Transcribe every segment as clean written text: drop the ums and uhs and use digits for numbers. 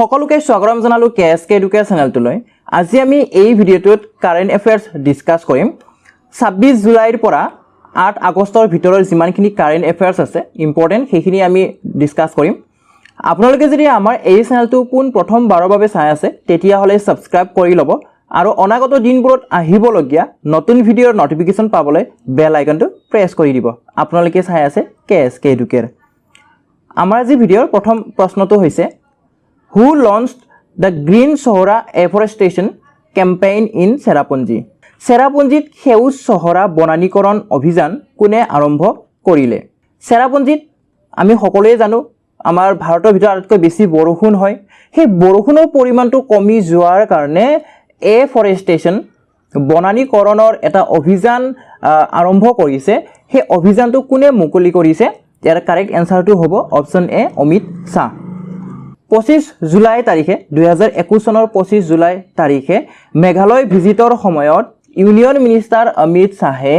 সকলোকে স্বাগতম জনালো কেএসকে এডুকেশ্যন চেনেলটোলৈ। আজি আমি এই ভিডিঅ'টোত কাৰেণ্ট এফেয়াৰ্স ডিসকাস কৰিম। 26 জুলাইৰ পৰা 8 আগষ্টৰ ভিতৰৰ যিমানখিনি কাৰেণ্ট এফেয়াৰ্স আছে ইম্পৰ্টেন্ট সেইখিনি আমি ডিসকাস কৰিম। আপোনালোকে যদি আমাৰ এই চেনেলটো পোন প্ৰথম বাৰৰ বাবে চাই আছে তেতিয়া হলে সাবস্ক্ৰাইব কৰি ল'ব আৰু অনাগত দিনবোৰত আহিবলগীয়া নতুন ভিডিঅ'ৰ নটিফিকেশন পাবলৈ বেল আইকনটো প্ৰেছ কৰি দিব। আপোনালোকে চাই আছে কেএসকে এডুকেৰ। আমাৰ আজি ভিডিঅ'ৰ প্ৰথম প্ৰশ্নটো হৈছে Who launched the Green Sohra Afforestation campaign in Cherrapunji? Cherrapunjit সেউজ চহৰা বনানীকৰণ অভিযান কোনে আৰম্ভ কৰিলে? Cherrapunjit আমি সকলোৱে জানো আমাৰ ভাৰতৰ ভিতৰত আটাইতকৈ বেছি বৰষুণ হয়। সেই বৰষুণৰ পৰিমাণটো কমি যোৱাৰ কাৰণে এফৰেষ্টেশ্যন বনানীকৰণৰ এটা অভিযান আৰম্ভ কৰিছে। সেই অভিযানটো কোনে মুকলি কৰিছে? ইয়াৰ কাৰেক্ট এনসাৰটো হ'ব অপচন এ অমিত শাহ। 25 জুলাই তাৰিখে 2021 চনৰ 25 জুলাই তাৰিখে মেঘালয় ভিজিটৰ সময়ত ইউনিয়ন মিনিষ্টাৰ অমিত শাহে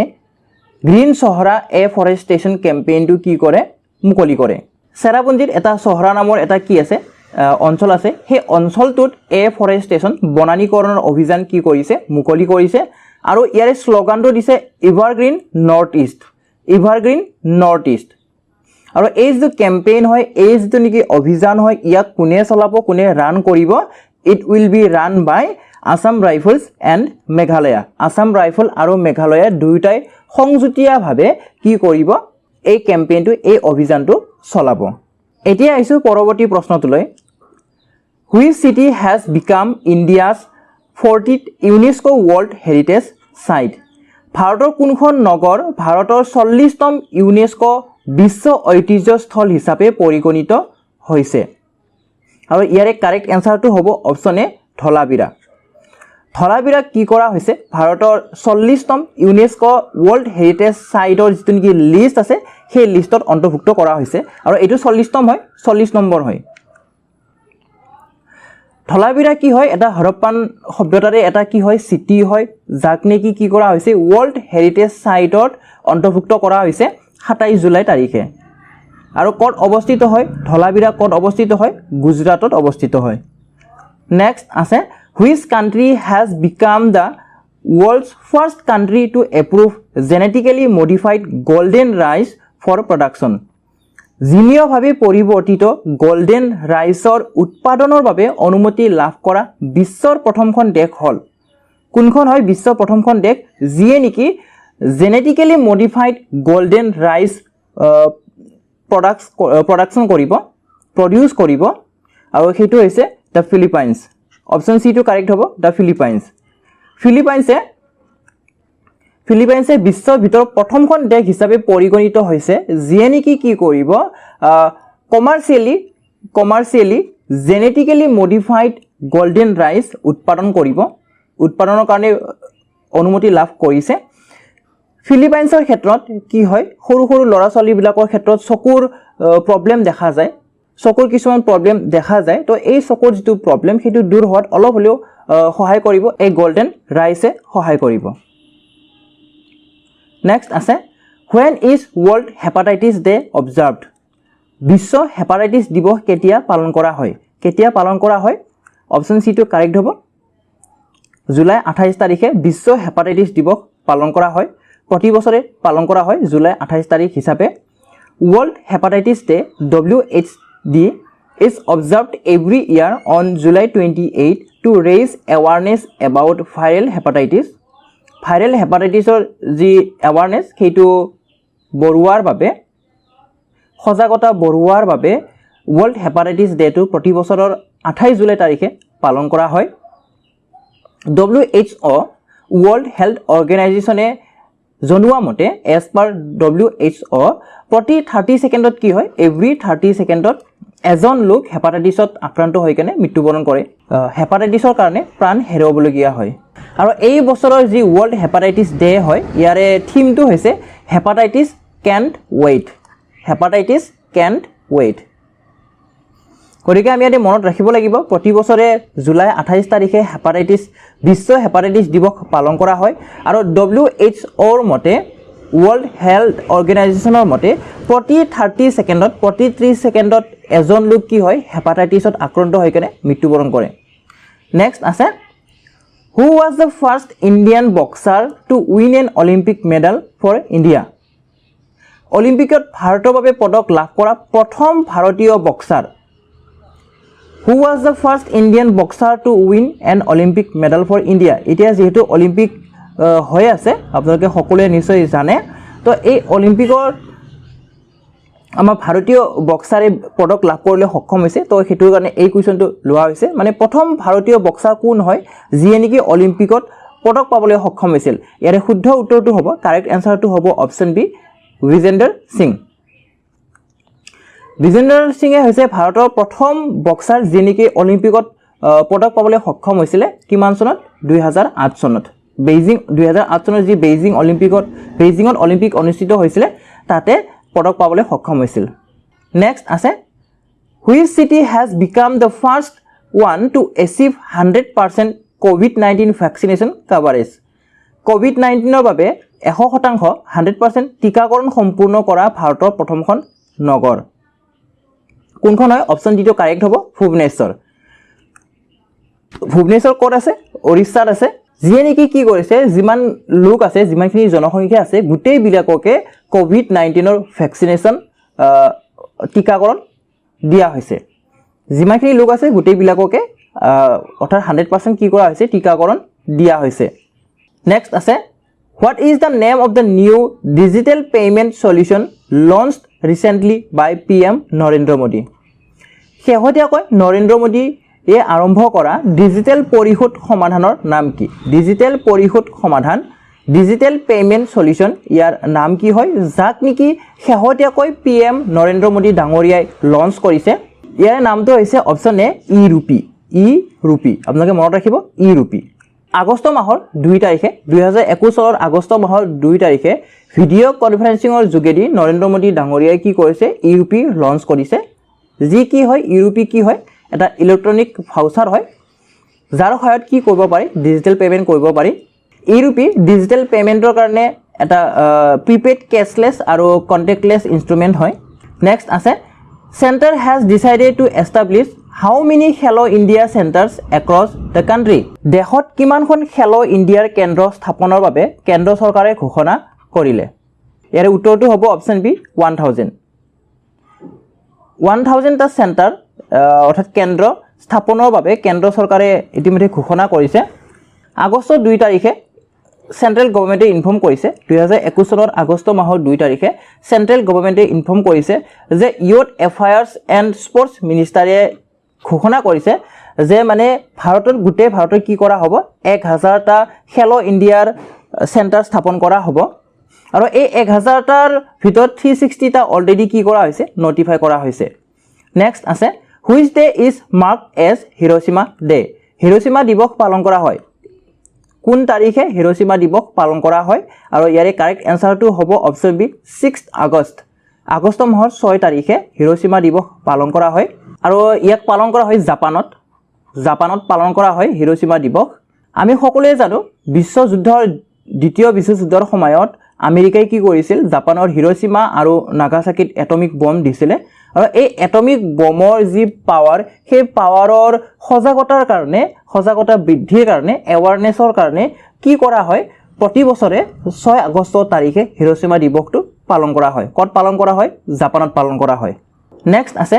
গ্ৰীণ চহৰা এফৰেষ্টেশ্যন কেম্পেইনটো কি কৰে? মুকলি কৰে। চেৰাপুঞ্জিত এটা চহৰা নামৰ এটা কি আছে অঞ্চল আছে। সেই অঞ্চলটোত এফৰেষ্টেশ্যন বনানীকৰণৰ অভিযান কি কৰিছে? মুকলি কৰিছে। আৰু ইয়াৰে শ্লোগানটো দিছে evergreen north east. Evergreen north east. আৰু এই যে কেম্পেইন হয় এই যে নেকি অভিযান হয় ইয়াক কোনে চলাব কোনে ৰান কৰিব? It will be run by Assam Rifles and Meghalaya. Assam Rifle আৰু মেঘালয়া দুয়োটাই সংযুতীয়াভাৱে কি কৰিব? এই কেম্পেইনটো এই অভিযানটো চলাব। এতিয়া আহিছো পৰৱৰ্তী প্ৰশ্নটোলৈ। Which city has become India's 40th UNESCO world heritage site? ভাৰতৰ কোনখন নগৰ ভাৰতৰ 40তম ইউনেস্কো বিশ্ব ঐতিহ্যস্থল হিচাপে পৰিগণিত হৈছে? আৰু ইয়াৰে কাৰেক্ট এনসাৰটো হ'ব অপচন এ ধলাবিৰা। ধলাবিৰা কি কৰা হৈছে? ভাৰতৰ 40তম ইউনেস্কো ৱৰ্ল্ড হেৰিটেজ সাইটৰ যিটো নেকি লিষ্ট আছে সেই লিষ্টত অন্তৰ্ভুক্ত কৰা হৈছে আৰু এইটো 40তম হয় 40 নম্বৰ হয়। ধলাবিৰা কি হয়? এটা হৰপ্পান সভ্যতাৰে এটা কি হয় চিটি হয় যাক নেকি কি কৰা হৈছে ৱৰ্ল্ড হেৰিটেজ সাইটত অন্তৰ্ভুক্ত কৰা হৈছে 27 জুলাই তাৰিখে। আৰু ক'ত অৱস্থিত হয়? ধলাবিৰা ক'ত অৱস্থিত হয়? গুজৰাটত অৱস্থিত হয়। নেক্সট আছে which country has become the world's first country to approve genetically modified golden rice for production? জিনীয়ভাৱে পৰিৱৰ্তিত গল্ডেন ৰাইচৰ উৎপাদনৰ বাবে অনুমতি লাভ কৰা বিশ্বৰ প্ৰথমখন দেশ হ'ল কোনখন হয়? বিশ্বৰ প্ৰথমখন দেশ যিয়ে নেকি genetically modified golden rice production produce কৰিব আৰু সেইটো হৈছে দ্য ফিলিপাইনছ। অপশ্যন চি টো কাৰেক্ট হ'ব দ্য ফিলিপাইনছ। ফিলিপাইনছে বিশ্বৰ ভিতৰত প্ৰথমখন দেশ হিচাপে পৰিগণিত হৈছে যিয়ে নেকি কি কৰিব commercially genetically modified golden rice উৎপাদন কৰিব। উৎপাদনৰ কাৰণে অনুমতি লাভ কৰিছে। ফিলিপাইনছৰ ক্ষেত্ৰত কি হয় সৰু সৰু ল'ৰা ছোৱালীবিলাকৰ ক্ষেত্ৰত চকুৰ প্ৰব্লেম দেখা যায়। চকুৰ কিছুমান প্ৰব্লেম দেখা যায়। তো এই চকুৰ যিটো প্ৰব্লেম সেইটো দূৰ হোৱাত অলপ হ'লেও সহায় কৰিব এই গোল্ডেন ৰাইচে সহায় কৰিব। নেক্সট আছে when is world hepatitis day observed? Biswa hepatitis দিৱস কেতিয়া পালন কৰা হয়? কেতিয়া পালন কৰা হয়? অপশ্যন চি টো কাৰেক্ট হ'ব জুলাই 28 তাৰিখে বিশ্ব হেপাটাইটিছ দিৱস পালন কৰা হয়। প্ৰতি বছৰে পালন কৰা হয় জুলাই 28 তাৰিখ হিচাপে। World hepatitis day WHD is observed every year on July 28 to raise awareness about viral hepatitis. Viral হেপাটাইটিছৰ যি এৱাৰনেছ সেইটো বঢ়োৱাৰ বাবে সজাগতা বঢ়োৱাৰ বাবে ৱৰ্ল্ড হেপাটাইটিছ ডেটো প্ৰতি বছৰৰ 28 জুলাই তাৰিখে পালন কৰা হয়। WHO ৱৰ্ল্ড হেল্থ অৰ্গেনাইজেশ্যনে জনোৱা মতে এজ পাৰ WHO প্ৰতি 30 ছেকেণ্ডত কি হয় এভৰি 30 ছেকেণ্ডত এজন লোক হেপাটাইটিছত আক্ৰান্ত হৈ কেনে মৃত্যুবৰণ কৰে। হেপাটাইটিছৰ কাৰণে প্ৰাণ হেৰুৱাবলগীয়া হয়। আৰু এই বছৰৰ যি ৱৰ্ল্ড হেপাটাইটিছ ডে হয় ইয়াৰে থিমটো হৈছে hepatitis can't wait. Hepatitis can't wait. গতিকে আমি ইয়াতে মনত ৰাখিব লাগিব প্ৰতি বছৰে জুলাই 28 তাৰিখে বিশ্ব হেপাটাইটিছ দিৱস পালন কৰা হয়। আৰু WHOৰ মতে ৱৰ্ল্ড হেল্থ অৰ্গেনাইজেশ্যনৰ মতে প্ৰতি 30 ছেকেণ্ডত প্ৰতি 30 ছেকেণ্ডত এজন লোক কি হয় হেপাটাইটিছত আক্ৰান্ত হৈ কেনে মৃত্যুবৰণ কৰে নেক্সট আছে হু was the first Indian boxer to win an Olympic medal for India অলিম্পিকত ভাৰতৰ বাবে পদক লাভ কৰা প্ৰথম ভাৰতীয় boxer Who was the first Indian boxer to win an Olympic medal for India? এতিয়া যেহেতু অলিম্পিক হৈ আছে আপোনালোকে সকলোৱে নিশ্চয় জানে তো এই অলিম্পিকৰ আমাৰ ভাৰতীয় বক্সাৰে পদক লাভ কৰিবলৈ সক্ষম হৈছে তো হেতুৰ কাৰণে এই কোৱেশ্চনটো লোৱা হৈছে মানে প্ৰথম ভাৰতীয় বক্সাৰ কোন হয় যিয়ে নেকি অলিম্পিকত পদক পাবলৈ সক্ষম হৈছিল ইয়াৰে শুদ্ধ উত্তৰটো হ'ব কাৰেক্ট এনসাৰটো হ'ব অপচন বি বিজেন্দৰ সিং বিজেন্দৰ সিঙে হৈছে ভাৰতৰ প্ৰথম বক্সাৰ যিয়ে নেকি অলিম্পিকত পদক পাবলৈ সক্ষম হৈছিল কিমান চনত 2008 চনত বেইজিং 2008 চনত যি বেইজিঙত অলিম্পিক অনুষ্ঠিত হৈছিল তাতে পদক পাবলৈ সক্ষম হৈছিল নেক্সট আছে which city has become the first one to achieve 100% কোভিড-19 ভ্যাকসিনেশন কভাৰেজ কোভিড-19 ৰ বাবে 100% 100% টিকাকৰণ সম্পূৰ্ণ কৰা ভাৰতৰ প্ৰথমখন নগৰ কোনখন হয় অপচন ডিটো কাৰেক্ট হ'ব ভুৱনেশ্বৰ ক'ত আছে ওড়িশাত আছে যিয়ে নেকি কি কৰিছে যিমান লোক আছে যিমানখিনি জনসংখ্যা আছে গোটেই বিলাককে কোভিড-19 ৰ ভ্যাকসিনেশন টিকাকৰণ দিয়া হৈছে যিমানখিনি লোক আছে গোটেই বিলাককে অৰ্থাৎ 100% কি কৰা হৈছে টিকাকৰণ দিয়া হৈছে নেক্সট আছে What is the name of the new digital payment solution launched recently by PM Narendra Modi? শেহতীয়াকৈ নৰেন্দ্ৰ মোদী আৰম্ভ কৰা ডিজিটেল পৰিশোধ সমাধানৰ নাম কি ডিজিটেল পৰিশোধ সমাধান ডিজিটেল পেমেন্ট সলিউশন ইয়াৰ নাম কি হয় যাক নেকি শেহতীয়াকৈ PM নৰেন্দ্ৰ মোদী ডাঙৰীয়াই লঞ্চ কৰিছে ইয়াৰ নামটো হৈছে অপচন এ ই-ৰূপী আপোনালোকে মনত ৰাখিব ই-ৰূপী আগষ্ট মাহৰ 2 তাৰিখে 2021 চনৰ আগষ্ট মাহৰ 2 তাৰিখে ভিডিও কনফাৰেন্সিংৰ যোগেদি নৰেন্দ্ৰ মোদী ডাঙৰীয়াই কি কৰিছে ই-ৰূপী লঞ্চ কৰিছে যি কি হয় ই-ৰূপী কি হয় এটা ইলেক্ট্ৰনিক ভাউচাৰ হয় যাৰ সহায়ত কি কৰিব পাৰি ডিজিটেল পেমেন্ট কৰিব পাৰি ই-ৰূপী ডিজিটেল পেমেন্টৰ কাৰণে এটা প্ৰিপেইড কেশলেস আৰু কন্টেক্টলেস ইনস্ট্ৰুমেন্ট হয় নেক্সট আছে Center has decided to establish how many Hello India centers across the country? দেশত কিমানখন Hello India কেন্দ্ৰ স্থাপনৰ বাবে কেন্দ্ৰ চৰকাৰে ঘোষণা কৰিলে ইয়াৰ উত্তৰটো হ'ব অপচন বি 1000 টা সেন্টাৰ অৰ্থাৎ কেন্দ্ৰ স্থাপনৰ বাবে কেন্দ্ৰ চৰকাৰে ইতিমধ্যে ঘোষণা কৰিছে আগষ্ট 2 তাৰিখে সেন্ট্ৰেল গভৰ্নমেন্টে ইনফৰ্ম কৰিছে 2021 চনৰ আগষ্ট মাহৰ 2 তাৰিখে সেন্ট্ৰেল গভৰ্নমেন্টে ইনফৰ্ম কৰিছে যে ইউথ এফায়াৰ্স এণ্ড স্পৰ্টছ মিনিষ্টাৰে ঘোষণা কৰিছে যে মানে গোটেই ভাৰতত কি কৰা হ'ব 1000 টা খেলো ইণ্ডিয়াৰ সেন্টাৰ স্থাপন কৰা হ'ব আৰু এই 1000 টাৰ ভিতৰত 360 টা অলৰেডি কি কৰা হৈছে নটিফাই কৰা হৈছে নেক্সট আছে which day is marked as Hiroshima day Hiroshima দিৱস পালন কৰা হয় কোন তাৰিখে হিৰোশ্বিমা দিৱস পালন কৰা হয় আৰু ইয়াৰে কাৰেক্ট এনসাৰটো হ'ব অপচন বি 6 আগষ্ট মাহৰ 6 তাৰিখে হিৰোশ্বিমা দিৱস পালন কৰা হয় আৰু ইয়াক পালন কৰা হয় জাপানত পালন কৰা হয় হিৰোশ্বিমা দিৱস আমি সকলোৱে জানো দ্বিতীয় বিশ্বযুদ্ধৰ সময়ত আমেৰিকাই কি কৰিছিল জাপানৰ হিৰোশ্বিমা আৰু নাগাসাকিত এটমিক বম দিছিলে আৰু এই এটমিক বমৰ যি পাৱাৰ সেই পাৱাৰৰ সজাগতা বৃদ্ধিৰ কাৰণে এৱাৰনেছৰ কাৰণে কি কৰা হয় প্ৰতি বছৰে 6 আগষ্ট তাৰিখে হিৰোশ্বিমা দিৱসটো পালন কৰা হয় ক'ত পালন কৰা হয় জাপানত পালন কৰা হয় নেক্সট আছে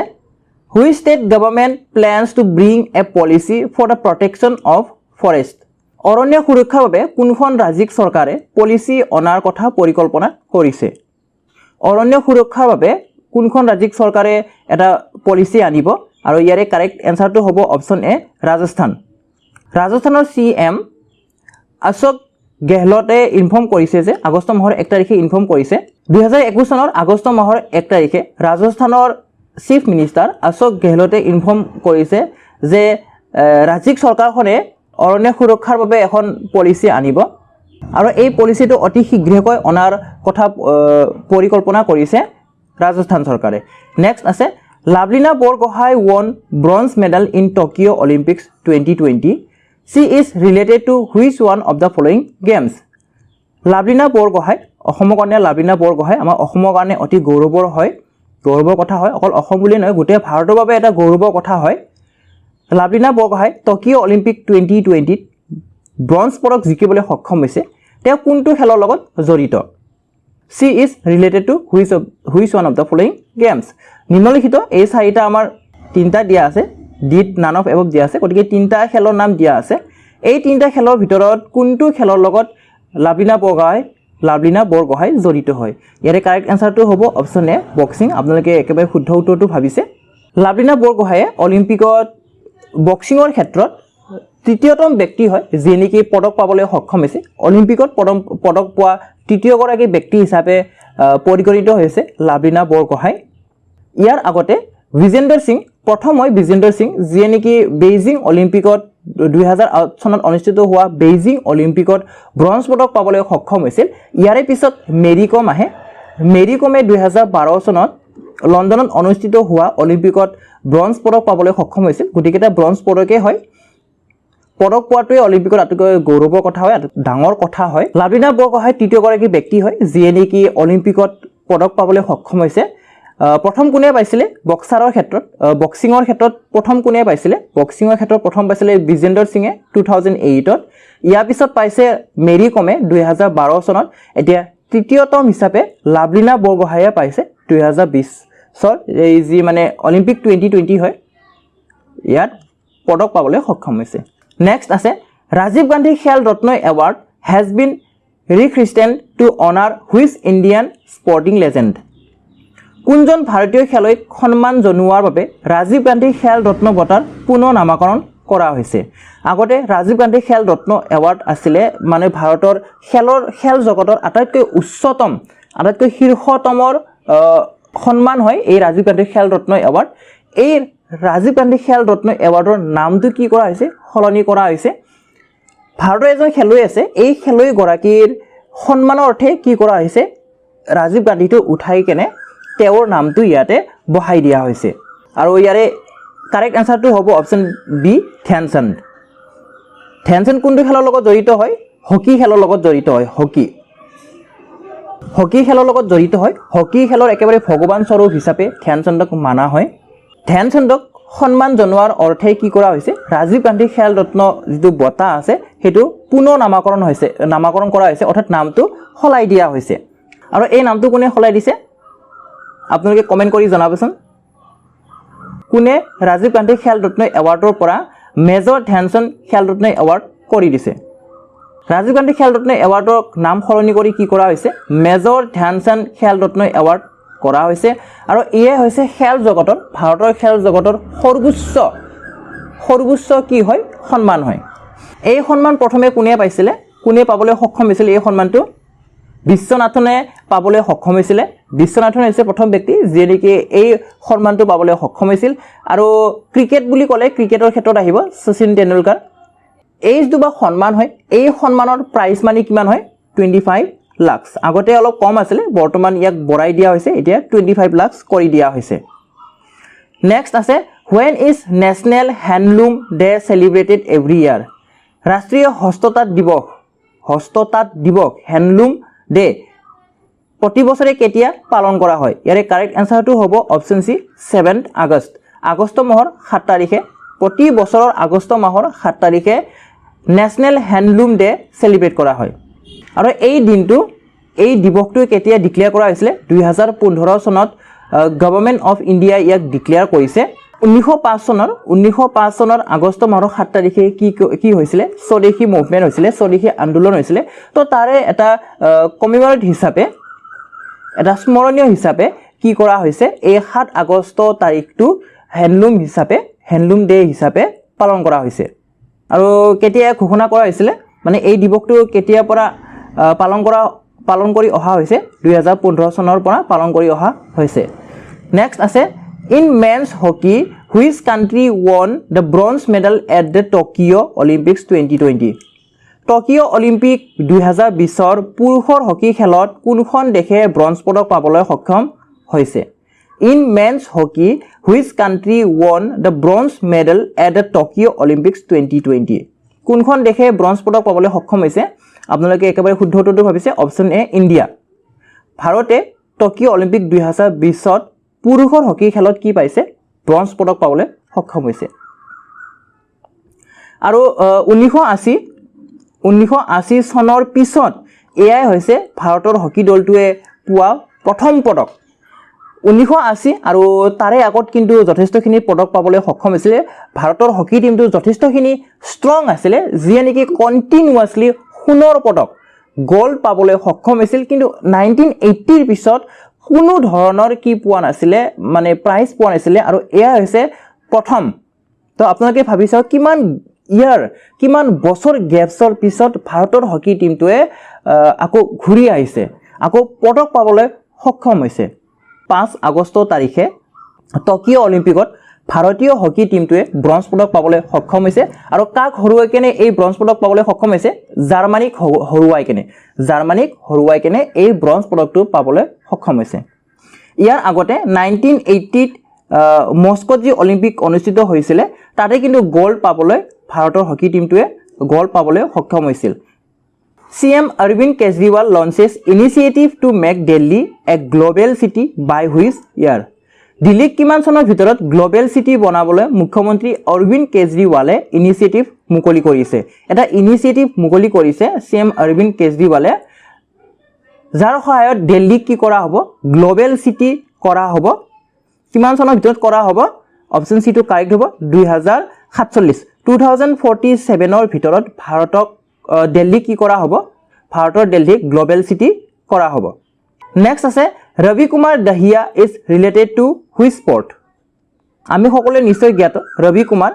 which state government plans to bring a policy for the protection of forest অৰণ্য সুৰক্ষাৰ বাবে কোনখন ৰাজ্যিক চৰকাৰে পলিচি অনাৰ কথা পৰিকল্পনা কৰিছে অৰণ্য সুৰক্ষাৰ বাবে কোনখন ৰাজ্যিক চৰকাৰে এটা পলিচি আনিব আৰু ইয়াৰে কাৰেক্ট এনসাৰটো হ'ব অপচন এ ৰাজস্থানৰ CM অশোক গেহলটে ইনফৰ্ম কৰিছে যে আগষ্ট মাহৰ 1 তাৰিখে ইনফৰ্ম কৰিছে 2021 চনৰ আগষ্ট মাহৰ 1 তাৰিখে ৰাজস্থানৰ চিফ মিনিষ্টাৰ অশোক গেহলটে ইনফৰ্ম কৰিছে যে ৰাজ্যিক চৰকাৰখনে অৰণ্য সুৰক্ষাৰ বাবে এখন পলিচি আনিব আৰু এই পলিচিটো অতি শীঘ্ৰকৈ অনাৰ কথা পৰিকল্পনা কৰিছে ৰাজস্থান চৰকাৰে নেক্সট আছে Lovlina Borgohain won bronze medal in Tokyo Olympics 2020 she is related to which one of the following games Lovlina Borgohain অসমৰ কাৰণে লাভলিনা বৰগোহাঁই আমাৰ অসমৰ কাৰণে অতি গৌৰৱৰ হয় গৌৰৱৰ কথা হয় অকল অসম বুলি নহয় গোটেই ভাৰতৰ বাবে এটা গৌৰৱৰ কথা হয় Lovlina Borgohain Tokyo' Olympic 2020 bronze পদক জিকিবলৈ সক্ষম হৈছে তেওঁ কোনটো খেলৰ লগত জড়িত she is related to which one of the following games নিম্নলিখিত এই চাৰিটা আমাৰ তিনিটা দিয়া আছে ডিড নান অফ এবভ দিয়া আছে গতিকে তিনিটা খেলৰ নাম দিয়া আছে এই তিনিটা খেলৰ ভিতৰত কোনটো খেলৰ লগত লাভলিনা বৰগোহাঁই জড়িত হয় ইয়াৰে কাৰেক্ট এনসাৰটো হ'ব অপচন এ বক্সিং আপোনালোকে একেবাৰে শুদ্ধ উত্তৰটো ভাবিছে লাভলিনা বৰগোহাঁয়ে অলিম্পিকত বক্সিঙৰ ক্ষেত্ৰত তৃতীয়তম ব্যক্তি হয় যিয়ে নেকি পদক পাবলৈ সক্ষম হৈছে অলিম্পিকত পদক পোৱা তৃতীয়গৰাকী ব্যক্তি হিচাপে পৰিগণিত হৈছে লাভলিনা বৰগোহাঁই ইয়াৰ আগতে বিজেন্দৰ সিং প্ৰথম হয় বিজেন্দৰ সিং যিয়ে নেকি বেইজিং অলিম্পিকত 2008 চনত অনুষ্ঠিত হোৱা বেইজিং অলিম্পিকত ব্ৰঞ্জ পদক পাবলৈ সক্ষম হৈছিল ইয়াৰে পিছত মেৰী কম আহে মেৰী কমে 2012 চনত লণ্ডনত অনুষ্ঠিত হোৱা অলিম্পিকত ব্ৰঞ্জ পদক পাবলৈ সক্ষম হৈছিল গতিকেটা ব্ৰঞ্জ পদকে হয় পদক পোৱাটোৱে অলিম্পিকত আটাইতকৈ গৌৰৱৰ কথা হয় ডাঙৰ কথা হয় লাভলিনা বৰগোহাঁই তৃতীয়গৰাকী ব্যক্তি হয় যিয়ে নেকি অলিম্পিকত পদক পাবলৈ সক্ষম হৈছে প্ৰথম কোনে পাইছিলে বক্সাৰৰ ক্ষেত্ৰত বক্সিঙৰ ক্ষেত্ৰত প্ৰথম কোনে পাইছিলে বক্সিঙৰ ক্ষেত্ৰত প্ৰথম পাইছিলে বিজেন্দৰ সিঙে 2008 ত ইয়াৰ পিছত পাইছে মেৰী কমে 2012 চনত এতিয়া তৃতীয়তম হিচাপে লাভলিনা বৰগোহাঁইয়ে পাইছে 2020 চৰ এই যি মানে অলিম্পিক 2020 হয় ইয়াত পদক পাবলৈ সক্ষম হৈছে নেক্সট আছে ৰাজীৱ গান্ধী খেল ৰত্ন এৱাৰ্ড হেজ বিন ৰিখ্ৰিষ্টেণ্ড টু অনাৰ হুইচ ইণ্ডিয়ান স্পৰ্টিং লেজেণ্ড কোনজন ভাৰতীয় খেলুৱৈক সন্মান জনোৱাৰ বাবে ৰাজীৱ গান্ধী খেল ৰত্ন বঁটাৰ পুনৰ নামাকৰণ কৰা হৈছে আগতে ৰাজীৱ গান্ধী খেল ৰত্ন এৱাৰ্ড আছিলে মানে ভাৰতৰ খেল জগতৰ আটাইতকৈ উচ্চতম আটাইতকৈ শীৰ্ষতমৰ সন্মান হয় এই ৰাজীৱ গান্ধী খেল ৰত্ন এৱাৰ্ড এই ৰাজীৱ গান্ধী খেল ৰত্ন এৱাৰ্ডৰ নামটো কি কৰা হৈছে সলনি কৰা হৈছে ভাৰতৰ এজন খেলুৱৈ আছে এই খেলুৱৈগৰাকীৰ সন্মানৰ অৰ্থে কি কৰা হৈছে ৰাজীৱ গান্ধীটো উঠাই কেনে তেওঁৰ নামটো ইয়াতে বহাই দিয়া হৈছে আৰু ইয়াৰে কাৰেক্ট এনসাৰটো হ'ব অপচন বি ধ্যানচান্দ কোনটো খেলৰ লগত জড়িত হয় হকি খেলৰ লগত জড়িত হয় হকি খেলৰ লগত জড়িত হয় হকি খেলৰ একেবাৰে ভগৱান স্বৰূপ হিচাপে ধ্যানচান্দক মানা হয় ধ্যানচান্দক সন্মান জনোৱাৰ অৰ্থে কি কৰা হৈছে ৰাজীৱ গান্ধী খেল ৰত্ন যিটো বঁটা আছে সেইটো পুনৰ নামাকৰণ কৰা হৈছে অৰ্থাৎ নামটো সলাই দিয়া হৈছে আৰু এই নামটো কোনে সলাই দিছে আপোনালোকে কমেন্ট কৰি জনাবচোন কোনে ৰাজীৱ গান্ধী খেল ৰত্ন এৱাৰ্ডৰ পৰা মেজৰ ধ্যানচান্দ খেল ৰত্ন এৱাৰ্ড কৰি দিছে ৰাজীৱ গান্ধী খেল ৰত্ন এৱাৰ্ডৰ নাম সলনি কৰি কি কৰা হৈছে মেজৰ ধ্যানচান্দ খেল ৰত্ন এৱাৰ্ড কৰা হৈছে আৰু ইয়ে হৈছে খেল জগতৰ ভাৰতৰ খেল জগতৰ সৰ্বোচ্চ কি হয় সন্মান হয় এই সন্মান প্ৰথমে কোনে পাবলৈ সক্ষম হৈছিল এই সন্মানটো বিশ্বনাথনে পাবলৈ সক্ষম হৈছিল বিশ্বনাথন হৈছে প্ৰথম ব্যক্তি যিয়ে নেকি এই সন্মানটো পাবলৈ সক্ষম হৈছিল আৰু ক্ৰিকেট বুলি ক'লে ক্ৰিকেটৰ ক্ষেত্ৰত আহিব শচীন তেণ্ডুলকাৰ এই যিটো বা সন্মান হয় এই সন্মানৰ প্ৰাইজ মানি কিমান হয় 25 লাখ আগতে অলপ কম আছিল বৰ্তমান ইয়াক বঢ়াই দিয়া হৈছে এতিয়া 25 লাখ কৰি দিয়া হৈছে নেক্সট আছে when is national handloom day celebrated every year ৰাষ্ট্ৰীয় হস্ততাঁত দিৱস handloom day প্ৰতি বছৰে কেতিয়া পালন কৰা হয় ইয়াৰে কাৰেক্ট এনসাৰটো হ'ব অপচন সি 7 আগষ্ট মাহৰ 7 তাৰিখে প্ৰতি বছৰৰ আগষ্ট মাহৰ 7 তাৰিখে নেশনেল হ্যান্ডলুম ডে সেলিব্ৰেট কৰা হয় আৰু এই দিৱসটো কেতিয়া ডিক্লেয়াৰ কৰা হৈছিল 2015 চনত গভৰ্নমেন্ট অফ ইণ্ডিয়া ইয়াক ডিক্লেয়াৰ কৰিছে 1905 চনৰ আগষ্ট মাহৰ 7 তাৰিখে কি হৈছিল স্বদেশী মুভমেন্ট হৈছিল স্বদেশী আন্দোলন হৈছিল তো তাৰে এটা কমিমেমৰেট হিচাপে এটা স্মৰণীয় হিচাপে কি কৰা হৈছে এই 7 আগষ্ট তাৰিখটো হ্যান্ডলুম ডে হিচাপে পালন কৰা হৈছে আৰু কেতিয়া ঘোষণা কৰা হৈছিল মানে এই দিৱসটো কেতিয়াৰ পৰা পালন কৰি অহা হৈছে 2015 চনৰ পৰা পালন কৰি অহা হৈছে নেক্সট আছে in men's hockey which country won the bronze medal at the Tokyo Olympics 2020 Tokyo' Olympic 2020 পুৰুষৰ হকি খেলত কোনখন দেশে ব্ৰঞ্জ পদক পাবলৈ সক্ষম হৈছে in men's hockey which country won the bronze medal at the Tokyo Olympics 2020 কোনখন দেশে ব্ৰঞ্জ পদক পাবলৈ সক্ষম হৈছে আপোনালোকে একেবাৰে শুদ্ধ উত্তৰটো ভাবিছে অপচন এ ইণ্ডিয়া ভাৰতে টকিঅ' অলিম্পিক 2020ত পুৰুষৰ হকী খেলত কি পাইছে ব্ৰঞ্জ পদক পাবলৈ সক্ষম হৈছে আৰু 1980 চনৰ পিছত এয়াই হৈছে ভাৰতৰ হকী দলটোৱে পোৱা প্ৰথম পদক 1980 আৰু তাৰে আগত কিন্তু যথেষ্টখিনি পদক পাবলৈ সক্ষম হৈছিলে ভাৰতৰ হকী টিমটো যথেষ্টখিনি ষ্ট্ৰং আছিলে যিয়ে নেকি কণ্টিনিউৱাছলি সোণৰ পদক গোল্ড পাবলৈ সক্ষম হৈছিল কিন্তু 1980 ৰ পিছত কোনো ধৰণৰ কি পোৱা নাছিলে মানে প্ৰাইজ পোৱা নাছিলে আৰু এয়া হৈছে প্ৰথম তো আপোনালোকে ভাবি চাওক কিমান বছৰ গেপছৰ পিছত ভাৰতৰ হকী টিমটোৱে আকৌ ঘূৰি আহিছে আকৌ পদক পাবলৈ সক্ষম হৈছে 5 আগষ্ট তাৰিখে টকিঅ' অলিম্পিকত ভাৰতীয় হকী টিমটোৱে ব্ৰঞ্জ পদক পাবলৈ সক্ষম হৈছে আৰু কাক হৰুৱাই কেনে এই ব্ৰঞ্জ পদক পাবলৈ সক্ষম হৈছে জাৰ্মানীক হৰুৱাই কেনে এই ব্ৰঞ্জ পদকটো পাবলৈ সক্ষম হৈছে ইয়াৰ আগতে 1980 মস্কোত যি অলিম্পিক অনুষ্ঠিত হৈছিলে তাতে কিন্তু গোল্ড পাবলৈ ভাৰতৰ হকী টিমটোৱে গোল্ড পাবলৈ সক্ষম হৈছিল CM Arvind Kejriwal launches initiative to make Delhi a global city by which year? দিল্লীক কিমান চনৰ ভিতৰত গ্লোবেল সিটি বনাবলৈ মুখ্যমন্ত্ৰী অৰবিন্দ কেজৰিৱালে ইনিচিয়েটিভ মুকলি কৰিছে এটা ইনিচিয়েটিভ মুকলি কৰিছে CM Arvind Kejriwale যাৰ সহায়ত দিল্লীক কি কৰা হ'ব গ্লোবেল সিটি কৰা হ'ব কিমান চনৰ ভিতৰত কৰা হ'ব অপচন সি টো কাৰেক্ট হ'ব 2047 ৰ ভিতৰত ভাৰতক দিল্লী কি কৰা হ'ব ভাৰতৰ দিল্লীক গ্লোবেল সিটি কৰা হ'ব নেক্সট আছে Ravi Kumar Dahiya is related to which sport আমি সকলোৱে নিশ্চয় জ্ঞাত ৰবি কুমাৰ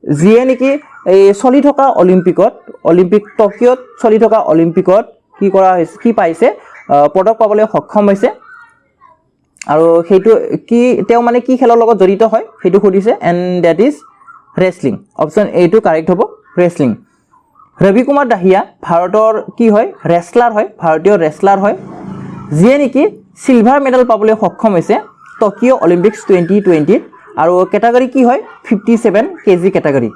যিয়ে নেকি এই চলি থকা অলিম্পিক টকিঅ'ত চলি থকা অলিম্পিকত কি কৰা হৈছে কি পাইছে পদক পাবলৈ সক্ষম হৈছে আৰু সেইটো কি তেওঁ মানে কি খেলৰ লগত জড়িত হয় সেইটো সুধিছে এণ্ড দ্যাট ইজ ৰেসলিং অপচন এ টো কাৰেক্ট হ'ব ৰেসলিং ৰবি কুমাৰ দাহিয়া ভাৰতৰ কি হয় ৰেসলাৰ হয় ভাৰতীয় ৰেসলাৰ হয় যিয়ে নেকি সিলভাৰ মেডেল পাবলৈ সক্ষম হৈছে টকিঅ' অলিম্পিক্স 2020 আৰু কেটাগৰী কি হয় 57 কেজি কেটাগৰী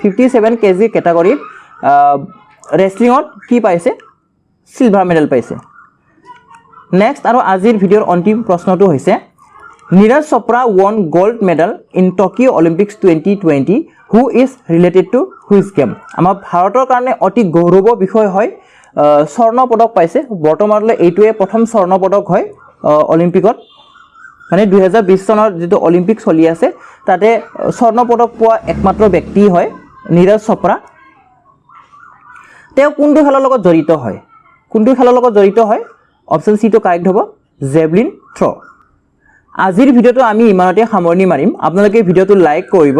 57 কেজি কেটাগৰীত ৰেসলিঙত কি পাইছে সিলভাৰ মেডেল পাইছে নেক্সট আৰু আজিৰ ভিডিঅ'ৰ অন্তিম প্ৰশ্নটো হৈছে Neeraj Chopra won gold medal in Tokyo Olympics 2020 who is related to which game আমাৰ ভাৰতৰ কাৰণে অতি গৌৰৱৰ বিষয় হয় স্বৰ্ণ পদক পাইছে বৰ্তমানলৈ এইটোৱে প্ৰথম স্বৰ্ণ পদক হয় অলিম্পিকত মানে 2020 চনৰ যেটো অলিম্পিক চলি আছে তাতে স্বৰ্ণ পদক পোৱা একমাত্ৰ ব্যক্তি হয় নীৰজ চোপ্ৰা তেওঁ কোনটো খেলৰ লগত জড়িত হয় অপচন সি টো কাৰেক্ট হ'ব জেভলিন থ্ৰ আজিৰ ভিডিঅ'টো আমি ইমানতে সামৰণি মাৰিম আপোনালোকে ভিডিঅ'টো লাইক কৰিব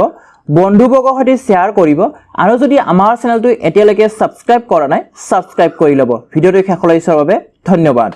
বন্ধুবৰ্গৰ সৈতে শ্বেয়াৰ কৰিব আৰু যদি আমাৰ চেনেলটো এতিয়ালৈকে সাবস্ক্ৰাইব কৰা নাই সাবস্ক্ৰাইব কৰি ল'ব ভিডিঅ'টো শেষলৈ চোৱাৰ বাবে ধন্যবাদ